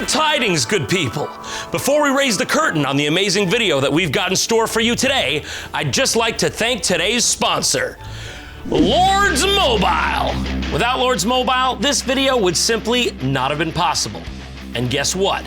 Glad tidings, good people. Before we raise the curtain on the amazing video that we've got in store for you today, I'd just like to thank today's sponsor, Lords Mobile. Without Lords Mobile, this video would simply not have been possible. And guess what?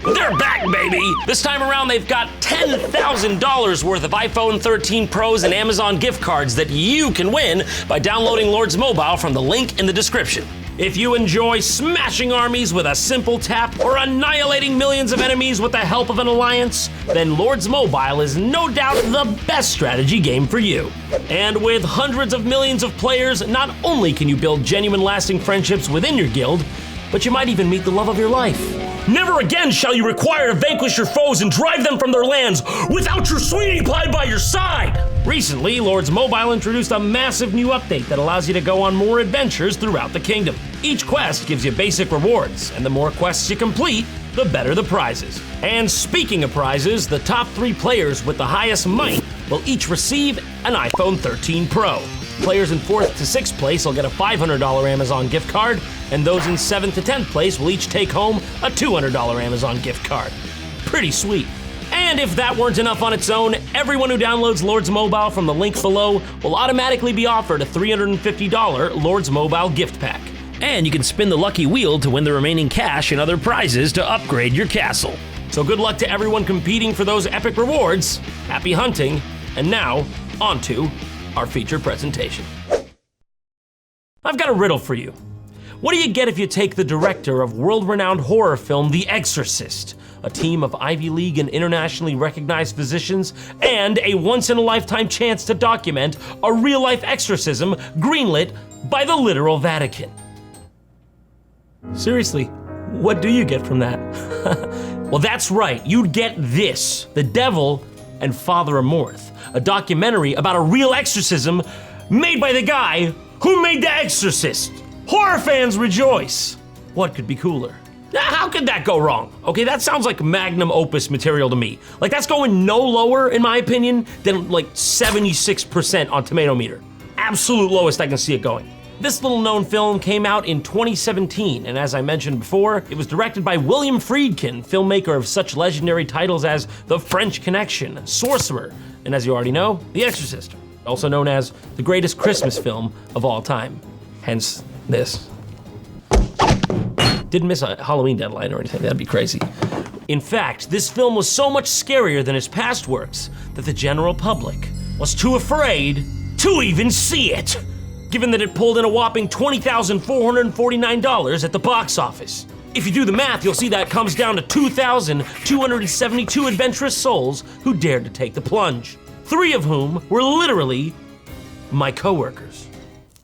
They're back, baby! This time around, they've got $10,000 worth of iPhone 13 Pros and Amazon gift cards that you can win by downloading Lords Mobile from the link in the description. If you enjoy smashing armies with a simple tap or annihilating millions of enemies with the help of an alliance, then Lords Mobile is no doubt the best strategy game for you. And with hundreds of millions of players, not only can you build genuine lasting friendships within your guild, but you might even meet the love of your life. Never again shall you require to vanquish your foes and drive them from their lands without your sweetie pie by your side! Recently, Lords Mobile introduced a massive new update that allows you to go on more adventures throughout the kingdom. Each quest gives you basic rewards, and the more quests you complete, the better the prizes. And speaking of prizes, the top 3 players with the highest might will each receive an iPhone 13 Pro. Players in 4th to 6th place will get a $500 Amazon gift card, and those in 7th to 10th place will each take home a $200 Amazon gift card. Pretty sweet. And if that weren't enough on its own, everyone who downloads Lords Mobile from the link below will automatically be offered a $350 Lords Mobile gift pack. And you can spin the lucky wheel to win the remaining cash and other prizes to upgrade your castle. So good luck to everyone competing for those epic rewards. Happy hunting. And now, on to our featured presentation. I've got a riddle for you. What do you get if you take the director of world-renowned horror film The Exorcist, a team of Ivy League and internationally recognized physicians, and a once-in-a-lifetime chance to document a real-life exorcism greenlit by the literal Vatican? Seriously, what do you get from that? Well, that's right, you'd get this, The Devil and Father Amorth, a documentary about a real exorcism made by the guy who made The Exorcist. Horror fans rejoice. What could be cooler? How could that go wrong? Okay, that sounds like magnum opus material to me. Like, that's going no lower, in my opinion, than like 76% on Tomato Meter. Absolute lowest I can see it going. This little known film came out in 2017, and as I mentioned before, it was directed by William Friedkin, filmmaker of such legendary titles as The French Connection, Sorcerer, and as you already know, The Exorcist, also known as the greatest Christmas film of all time. Hence this. Didn't miss a Halloween deadline or anything, that'd be crazy. In fact, this film was so much scarier than his past works that the general public was too afraid to even see it, given that it pulled in a whopping $20,449 at the box office. If you do the math, you'll see that comes down to 2,272 adventurous souls who dared to take the plunge. 3 of whom were literally my coworkers.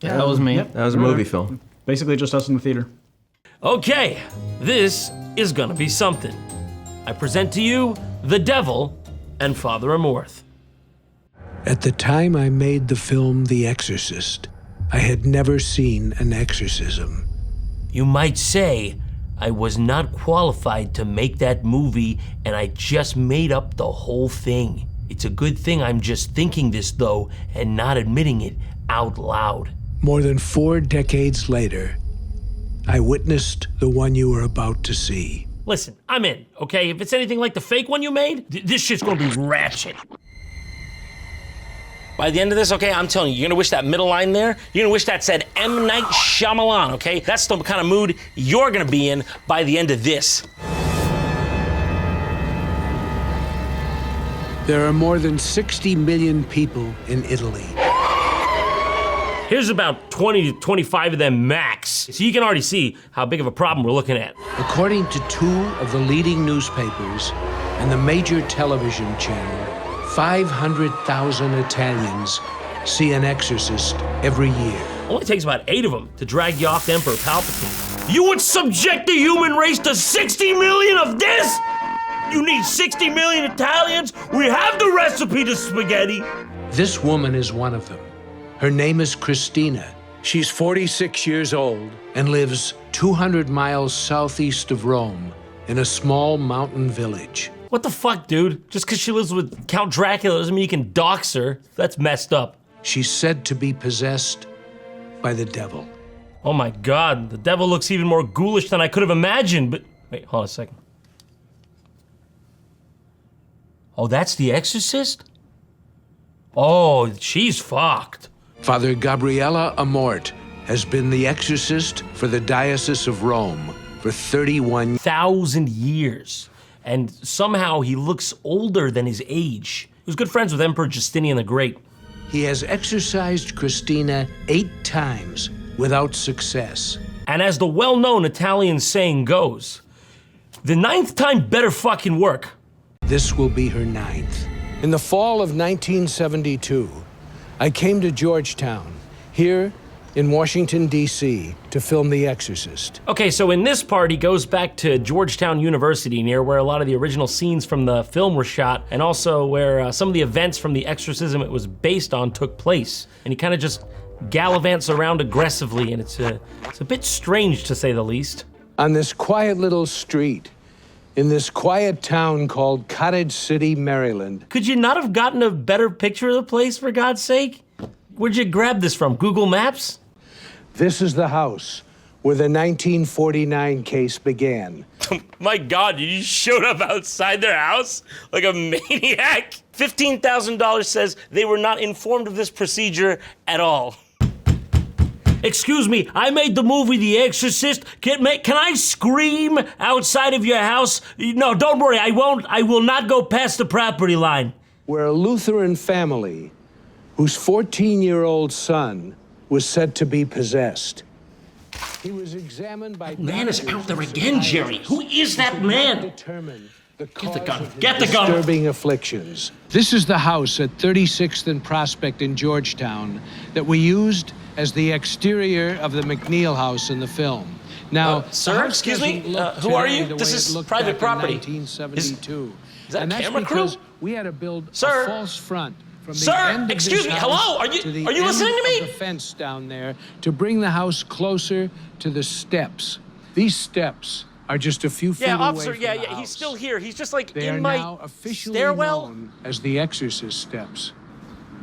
Yeah, that was me. Yep. That was a movie film. Basically just us in the theater. Okay, this is gonna be something. I present to you The Devil and Father Amorth. At the time I made the film The Exorcist, I had never seen an exorcism. You might say I was not qualified to make that movie and I just made up the whole thing. It's a good thing I'm just thinking this though and not admitting it out loud. More than 4 decades later, I witnessed the one you were about to see. Listen, I'm in, okay? If it's anything like the fake one you made, this shit's gonna be ratchet. By the end of this, okay, I'm telling you, you're gonna wish that middle line there, you're gonna wish that said M. Night Shyamalan, okay? That's the kind of mood you're gonna be in by the end of this. There are more than 60 million people in Italy. Here's about 20 to 25 of them max. So you can already see how big of a problem we're looking at. According to 2 of the leading newspapers and the major television channel, 500,000 Italians see an exorcist every year. Only takes about 8 of them to drag you off to Emperor Palpatine. You would subject the human race to 60 million of this? You need 60 million Italians? We have the recipe to spaghetti. This woman is one of them. Her name is Christina. She's 46 years old and lives 200 miles southeast of Rome in a small mountain village. What the fuck, dude? Just because she lives with Count Dracula doesn't mean you can dox her. That's messed up. She's said to be possessed by the devil. Oh my God, the devil looks even more ghoulish than I could have imagined, but Wait, hold on a second. Oh, that's the exorcist? Oh, she's fucked. Father Gabriella Amort has been the exorcist for the Diocese of Rome for 31,000 years. And somehow he looks older than his age. He was good friends with Emperor Justinian the Great. He has exorcised Christina 8 times without success. And as the well-known Italian saying goes, the 9th time better fucking work. This will be her 9th. In the fall of 1972, I came to Georgetown, here in Washington, D.C., to film The Exorcist. Okay, so in this part, he goes back to Georgetown University, near where a lot of the original scenes from the film were shot, and also where some of the events from the exorcism it was based on took place. And he kind of just gallivants around aggressively, and it's a bit strange, to say the least. On this quiet little street, in this quiet town called Cottage City, Maryland. Could you not have gotten a better picture of the place, for God's sake? Where'd you grab this from, Google Maps? This is the house where the 1949 case began. My God, you showed up outside their house like a maniac? $15,000 says they were not informed of this procedure at all. Excuse me, I made the movie The Exorcist. Can I scream outside of your house? No, don't worry, I won't. I will not go past the property line. Where a Lutheran family whose 14-year-old son was said to be possessed. He was examined by... Man is out there again, Jerry. Who is that man? Get the gun. Get the gun. Disturbing afflictions. This is the house at 36th and Prospect in Georgetown that we used as the exterior of the McNeil house in the film. Now, sir, excuse me, who are you? This is private property. 1972. Is that and a that's camera because crew? We had to build Sir? a false front from the Sir, end of excuse this me, house hello? Are you listening to me? The fence down there to bring the house closer to the steps. These steps are just a few feet away officer, from the house. he's still here. He's just like They in are my now officially stairwell. known as the Exorcist steps.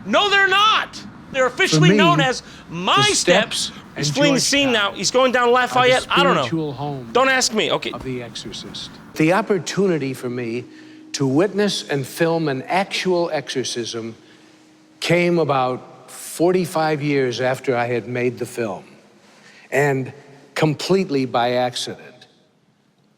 No, they're not. They're officially me, known as my the steps. steps He's and fleeing the scene now. Georgetown He's going down are the Lafayette. I don't spiritual know. home Don't ask me. Okay. of the Exorcist. The opportunity for me to witness and film an actual exorcism came about 45 years after I had made the film, and completely by accident.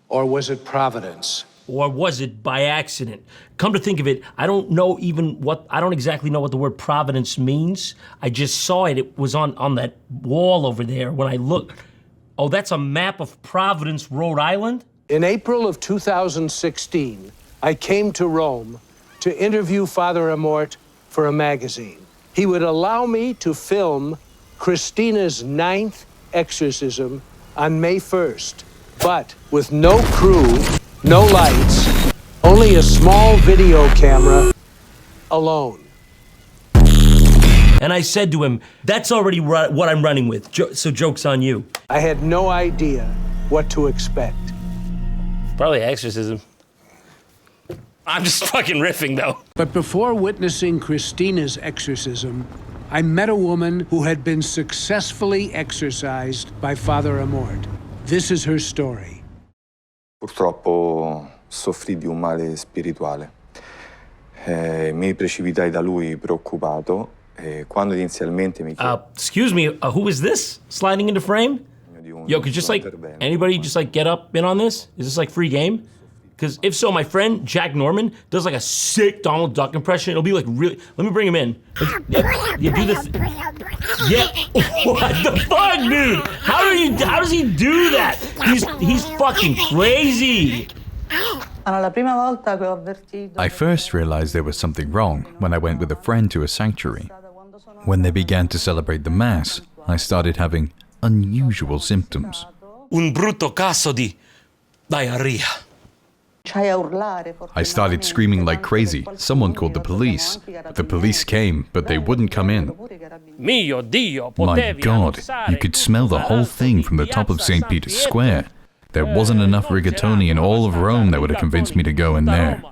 Or was it Providence? Or was it by accident? Come to think of it, I don't exactly know what the word Providence means. I just saw it. It was on that wall over there when I looked. Oh, that's a map of Providence, Rhode Island? In April of 2016, I came to Rome to interview Father Amort for a magazine. He would allow me to film Christina's 9th exorcism on May 1st, but with no crew, no lights, only a small video camera, alone. And I said to him, that's already what I'm running with, so joke's on you. I had no idea what to expect. Probably exorcism. I'm just fucking riffing, though. But before witnessing Christina's exorcism, I met a woman who had been successfully exorcised by Father Amort. This is her story. Purtroppo soffrì di un male spirituale. Mi precipitai da lui preoccupato e quando inizialmente mi chiese excuse me, who is this sliding into frame? Yo, could just anybody just get up in on this? Is this free game? Because if so, my friend Jack Norman does a sick Donald Duck impression. It'll be really. Let me bring him in. You do this. Yeah. What the fuck, dude? How does he do that? He's fucking crazy. I first realized there was something wrong when I went with a friend to a sanctuary. When they began to celebrate the Mass, I started having unusual symptoms. Un brutto caso di diarrhea. I started screaming like crazy. Someone called the police. The police came, but they wouldn't come in. My God, you could smell the whole thing from the top of St. Peter's Square. There wasn't enough rigatoni in all of Rome that would have convinced me to go in there.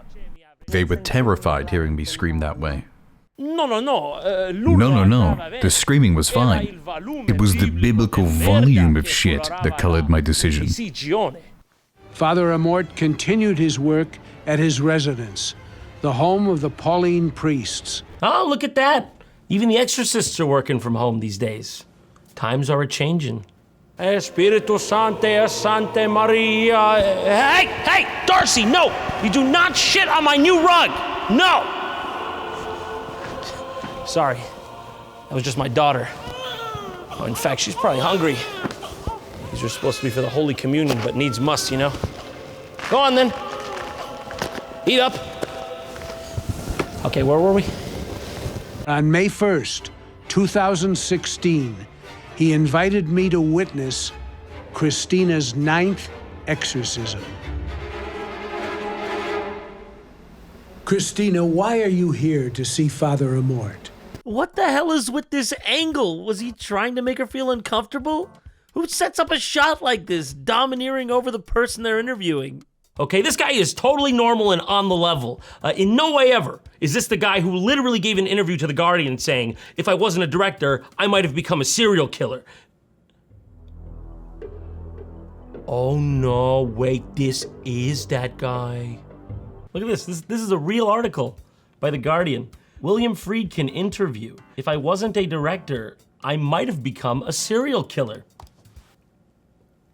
They were terrified hearing me scream that way. No. The screaming was fine. It was the biblical volume of shit that colored my decision. Father Amort continued his work at his residence, the home of the Pauline priests. Oh, look at that. Even the exorcists are working from home these days. Times are a-changing. Espiritu Sancte, Santa Maria. Hey, Darcy, no! You do not shit on my new rug! No! Sorry, that was just my daughter. Oh, in fact, she's probably hungry. These are supposed to be for the Holy Communion, but needs must, you know? Go on then. Eat up. Okay, where were we? On May 1st, 2016, he invited me to witness Christina's 9th exorcism. Christina, why are you here to see Father Amort? What the hell is with this angle? Was he trying to make her feel uncomfortable? Who sets up a shot like this, domineering over the person they're interviewing? Okay, this guy is totally normal and on the level. In no way ever is this the guy who literally gave an interview to The Guardian saying, if I wasn't a director, I might have become a serial killer. Oh no, wait, this is that guy. Look at this. This is a real article by The Guardian. William Friedkin interview. If I wasn't a director, I might have become a serial killer.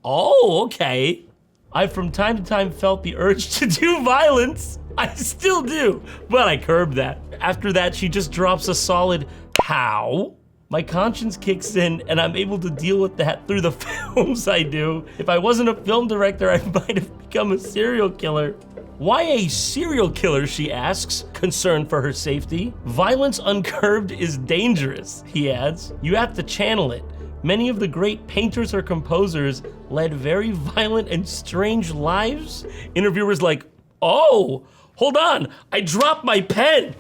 Oh, okay. I've from time to time felt the urge to do violence. I still do, but I curbed that. After that, she just drops a solid, how? My conscience kicks in and I'm able to deal with that through the films I do. If I wasn't a film director, I might have become a serial killer. Why a serial killer, she asks, concerned for her safety. Violence uncurbed is dangerous, he adds. You have to channel it. Many of the great painters or composers led very violent and strange lives. Interviewers like, oh, hold on, I dropped my pen.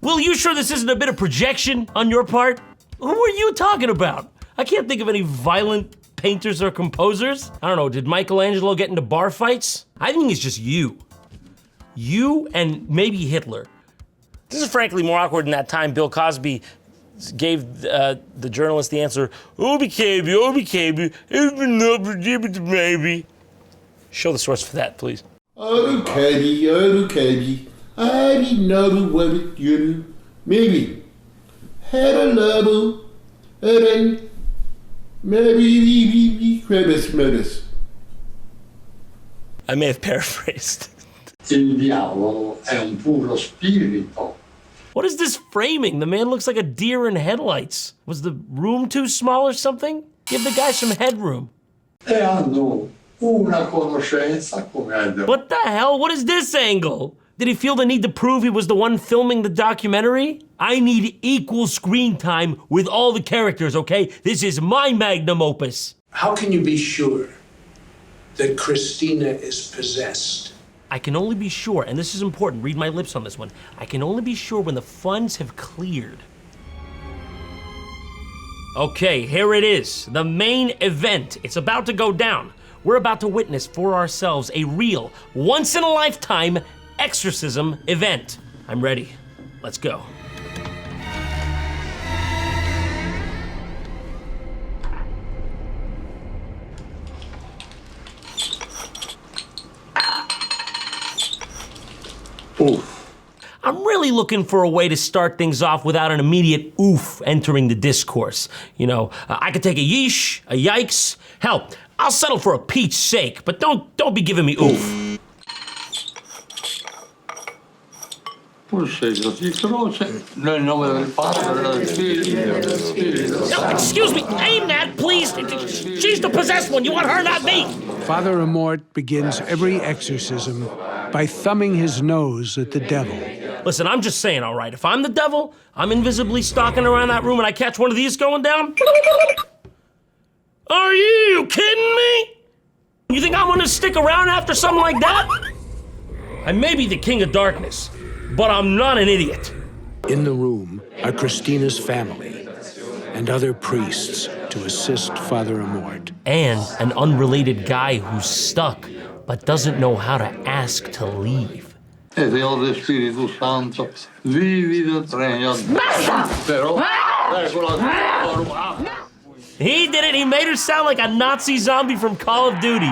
Will, you sure this isn't a bit of projection on your part? Who are you talking about? I can't think of any violent painters or composers. I don't know, did Michelangelo get into bar fights? I think it's just you. You and maybe Hitler. This is frankly more awkward than that time Bill Cosby gave the journalist the answer, Obi Kabi, maybe. Show the source for that, please. Kabi, I didn't know what you maybe had a level, and then maybe crevice. I may have paraphrased. Il diavolo è un puro spirito. What is this framing? The man looks like a deer in headlights. Was the room too small or something? Give the guy some headroom. E hanno una conoscenza come What the hell? What is this angle? Did he feel the need to prove he was the one filming the documentary? I need equal screen time with all the characters, okay? This is my magnum opus. How can you be sure that Christina is possessed? I can only be sure, and this is important, read my lips on this one. I can only be sure when the funds have cleared. Okay, here it is, the main event. It's about to go down. We're about to witness for ourselves a real, once-in-a-lifetime exorcism event. I'm ready. Let's go. Oof. I'm really looking for a way to start things off without an immediate oof entering the discourse. You know, I could take a yeesh, a yikes. Hell, I'll settle for a Pete's sake, but don't be giving me oof. Excuse me, aim that, please. She's the possessed one. You want her, not me. Father Amort begins every exorcism by thumbing his nose at the devil. Listen, I'm just saying, all right, if I'm the devil, I'm invisibly stalking around that room and I catch one of these going down? Are you kidding me? You think I'm gonna stick around after something like that? I may be the king of darkness, but I'm not an idiot. In the room are Christina's family and other priests to assist Father Amort. And an unrelated guy who's stuck, but doesn't know how to ask to leave. E Dio del Spirito Santo, vivi del regno. Però, He did it. He made her sound like a Nazi zombie from Call of Duty.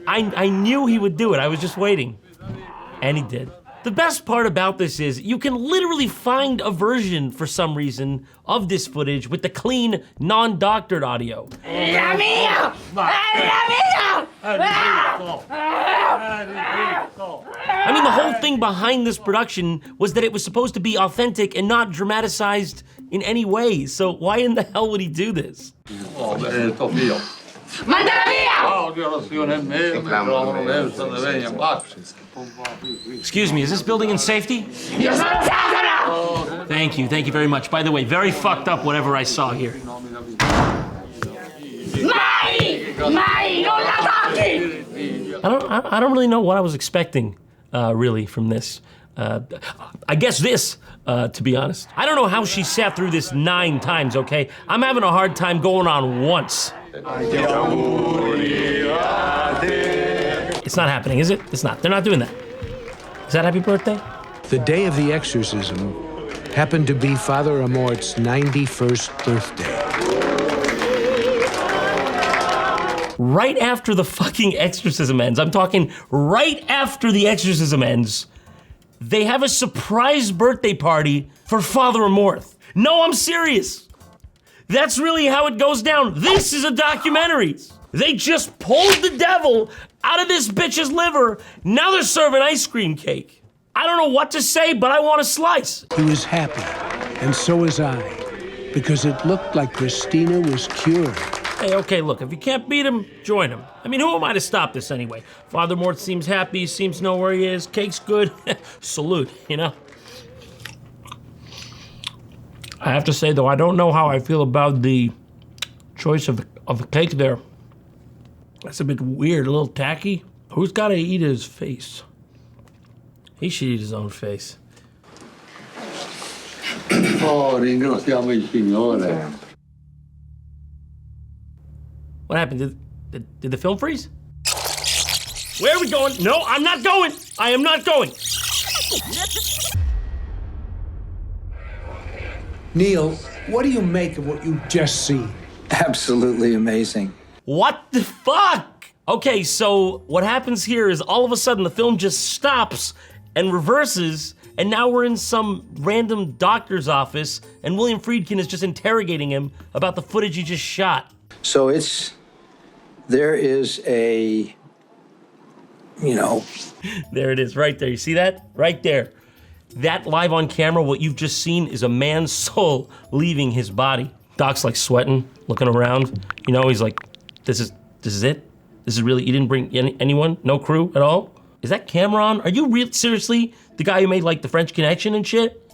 I knew he would do it. I was just waiting. And he did. The best part about this is you can literally find a version, for some reason, of this footage with the clean, non-doctored audio. I mean, the whole thing behind this production was that it was supposed to be authentic and not dramatized in any way. So why in the hell would he do this? Excuse me, is this building in safety? Thank you very much. By the way, very fucked up whatever I saw here. I don't really know what I was expecting, really, from this. I guess this, to be honest. I don't know how she sat through this 9 times, okay? I'm having a hard time going on once. It's not happening, is it? It's not. They're not doing that. Is that happy birthday? The day of the exorcism happened to be Father Amort's 91st birthday. Right after the fucking exorcism ends, I'm talking right after the exorcism ends, they have a surprise birthday party for Father Amort. No, I'm serious. That's really how it goes down. This is a documentary. They just pulled the devil out of this bitch's liver. Now they're serving ice cream cake. I don't know what to say, but I want a slice. He was happy, and so was I, because it looked like Christina was cured. Hey, okay, look, if you can't beat him, join him. I mean, who am I to stop this anyway? Father Mort seems happy, seems to know where he is, cake's good. Salute, you know? I have to say, though, I don't know how I feel about the choice of the cake there. That's a bit weird, a little tacky. Who's got to eat his face? He should eat his own face. Oh, ringraziamo il Signore. What happened? Did the film freeze? Where are we going? No, I'm not going. I am not going. Neil, what do you make of what you just seen? Absolutely amazing. What the fuck? Okay, so what happens here is all of a sudden the film just stops and reverses, and now we're in some random doctor's office, and William Friedkin is just interrogating him about the footage he just shot. So there is a, There it is, right there. You see that? Right there. That live on camera, what you've just seen is a man's soul leaving his body. Doc's like sweating, looking around. You know, he's like, this is it? This is really, you didn't bring anyone? No crew at all? Is that camera on? Are you seriously the guy who made like the French Connection and shit?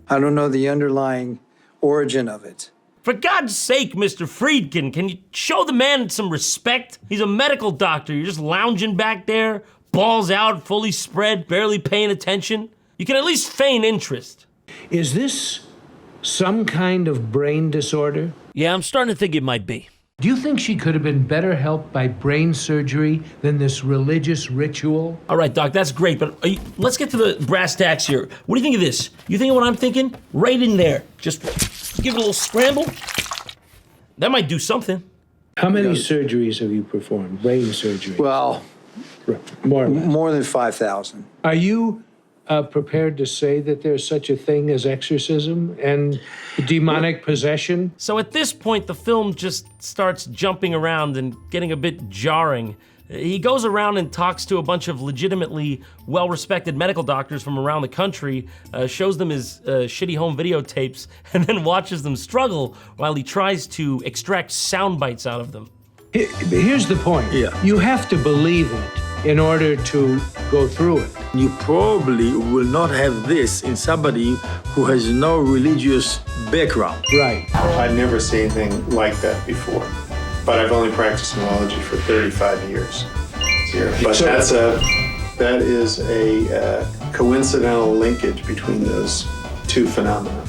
I don't know the underlying origin of it. For God's sake, Mr. Friedkin, can you show the man some respect? He's a medical doctor. You're just lounging back there, balls out, fully spread, barely paying attention. You can at least feign interest. Is this some kind of brain disorder? Yeah, I'm starting to think it might be. Do you think she could have been better helped by brain surgery than this religious ritual? All right, Doc, that's great, but let's get to the brass tacks here. What do you think of this? You think of what I'm thinking? Right in there. Just give it a little scramble. That might do something. How many surgeries have you performed? Brain surgery? Well, more than 5,000. Are you prepared to say that there's such a thing as exorcism and demonic possession? So at this point, the film just starts jumping around and getting a bit jarring. He goes around and talks to a bunch of legitimately well-respected medical doctors from around the country, shows them his shitty home videotapes, and then watches them struggle while he tries to extract sound bites out of them. Here's the point. Yeah. You have to believe it in order to go through it. You probably will not have this in somebody who has no religious background. Right. I've never seen anything like that before, but I've only practiced neurology for 35 years. But that is a coincidental linkage between those two phenomena.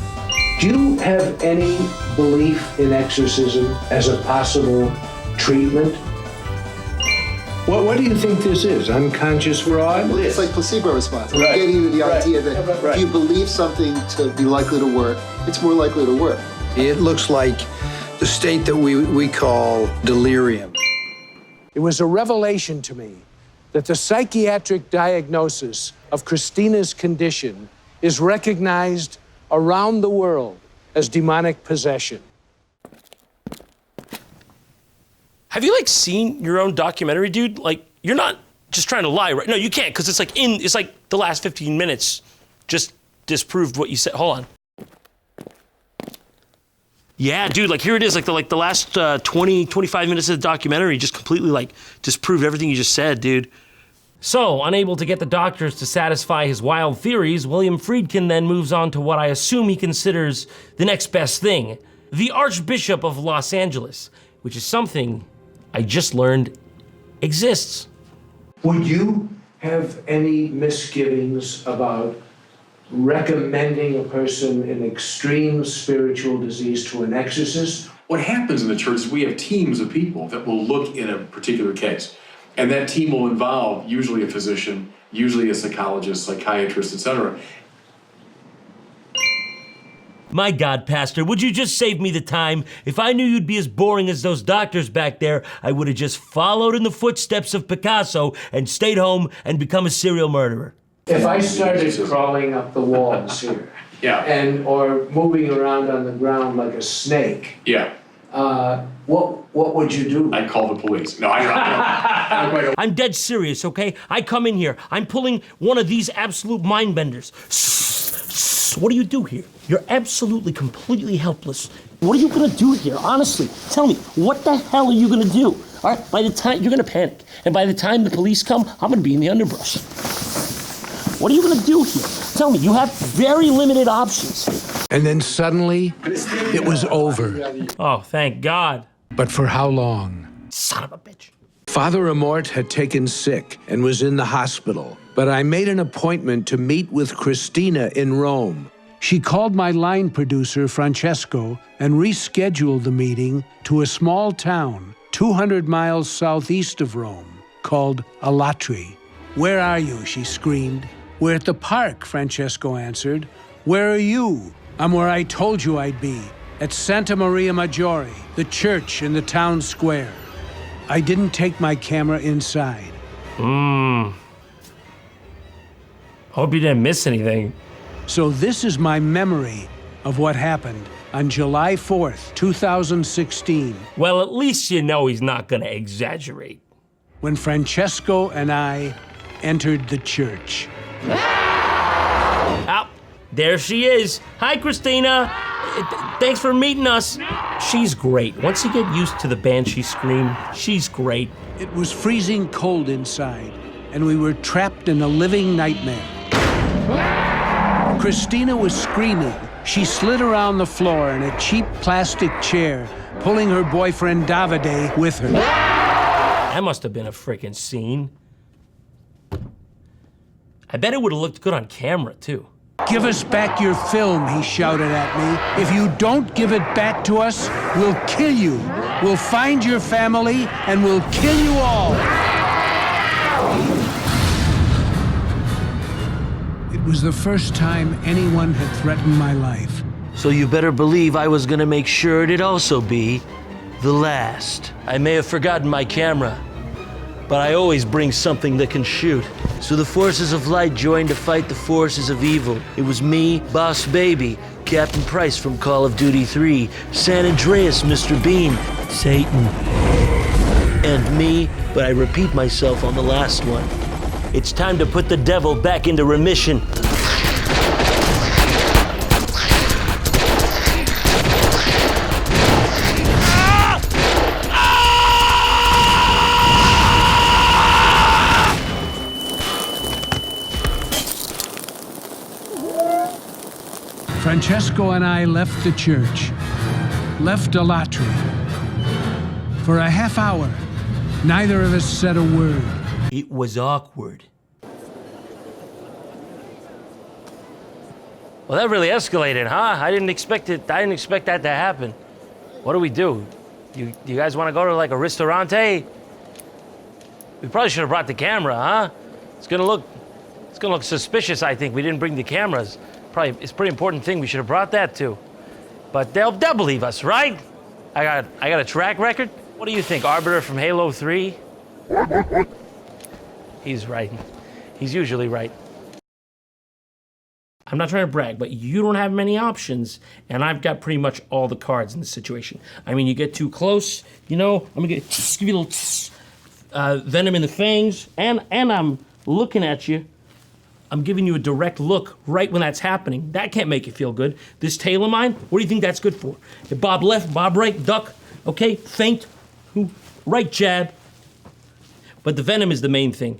Do you have any belief in exorcism as a possible treatment? What do you think this is? Unconscious fraud? Well, it's like placebo response. It's getting to the idea that if you believe something to be likely to work, it's more likely to work. It looks like the state that we call delirium. It was a revelation to me that the psychiatric diagnosis of Christina's condition is recognized around the world as demonic possession. Have you, like, seen your own documentary, dude? Like, you're not just trying to lie, right? No, you can't, because it's like the last 15 minutes just disproved what you said. Hold on. Yeah, dude, like, here it is, like the last 20, 25 minutes of the documentary just completely, like, disproved everything you just said, dude. So, unable to get the doctors to satisfy his wild theories, William Friedkin then moves on to what I assume he considers the next best thing, the Archbishop of Los Angeles, which is something I just learned exists. Would you have any misgivings about recommending a person in extreme spiritual disease to an exorcist? What happens in the church is we have teams of people that will look in a particular case. And that team will involve usually a physician, usually a psychologist, psychiatrist, etc. My God, Pastor, would you just save me the time? If I knew you'd be as boring as those doctors back there, I would have just followed in the footsteps of Picasso and stayed home and become a serial murderer. If I started crawling up the walls here, or moving around on the ground like a snake, what would you do? I'd call the police. No, I don't. I'm dead serious, okay? I come in here, I'm pulling one of these absolute mind benders. What do you do here? You're absolutely, completely helpless. What are you gonna do here? Honestly, tell me, what the hell are you gonna do? All right, by the time, you're gonna panic. And by the time the police come, I'm gonna be in the underbrush. What are you gonna do here? Tell me, you have very limited options. And then suddenly, it was over. Oh, thank God. But for how long? Son of a bitch. Father Amort had taken sick and was in the hospital, but I made an appointment to meet with Christina in Rome. She called my line producer, Francesco, and rescheduled the meeting to a small town 200 miles southeast of Rome called Alatri. "Where are you?" she screamed. "We're at the park," Francesco answered. "Where are you?" "I'm where I told you I'd be, at Santa Maria Maggiore, the church in the town square." I didn't take my camera inside. Hope you didn't miss anything. So this is my memory of what happened on July 4th, 2016. Well, at least you know he's not gonna exaggerate. When Francesco and I entered the church. Oh, there she is. Hi, Christina. Thanks for meeting us. She's great. Once you get used to the banshee scream, she's great. It was freezing cold inside, and we were trapped in a living nightmare. Christina was screaming. She slid around the floor in a cheap plastic chair, pulling her boyfriend Davide with her. That must have been a freaking scene. I bet it would have looked good on camera, too. "Give us back your film," he shouted at me. "If you don't give it back to us, we'll kill you. We'll find your family, and we'll kill you all." It was the first time anyone had threatened my life. So you better believe I was gonna make sure it'd also be the last. I may have forgotten my camera, but I always bring something that can shoot. So the forces of light joined to fight the forces of evil. It was me, Boss Baby, Captain Price from Call of Duty 3, San Andreas, Mr. Bean, Satan, and me, but I repeat myself on the last one. It's time to put the devil back into remission. Francesco and I left the church, left Alatri. For a half hour, neither of us said a word. It was awkward. Well, that really escalated, huh? I didn't expect that to happen. What do we do? You guys want to go to like a ristorante? We probably should have brought the camera, huh? It's gonna look suspicious, I think. We didn't bring the cameras. It's a pretty important thing. We should have brought that too. But they'll believe us, right? I got a track record. What do you think, Arbiter from Halo 3? He's right. He's usually right. I'm not trying to brag, but you don't have many options, and I've got pretty much all the cards in this situation. I mean, you get too close, you know, I'm gonna give you a little venom in the fangs, and I'm looking at you. I'm giving you a direct look right when that's happening. That can't make you feel good. This tail of mine, what do you think that's good for? If Bob left, Bob right, duck, okay, feint, right jab. But the venom is the main thing.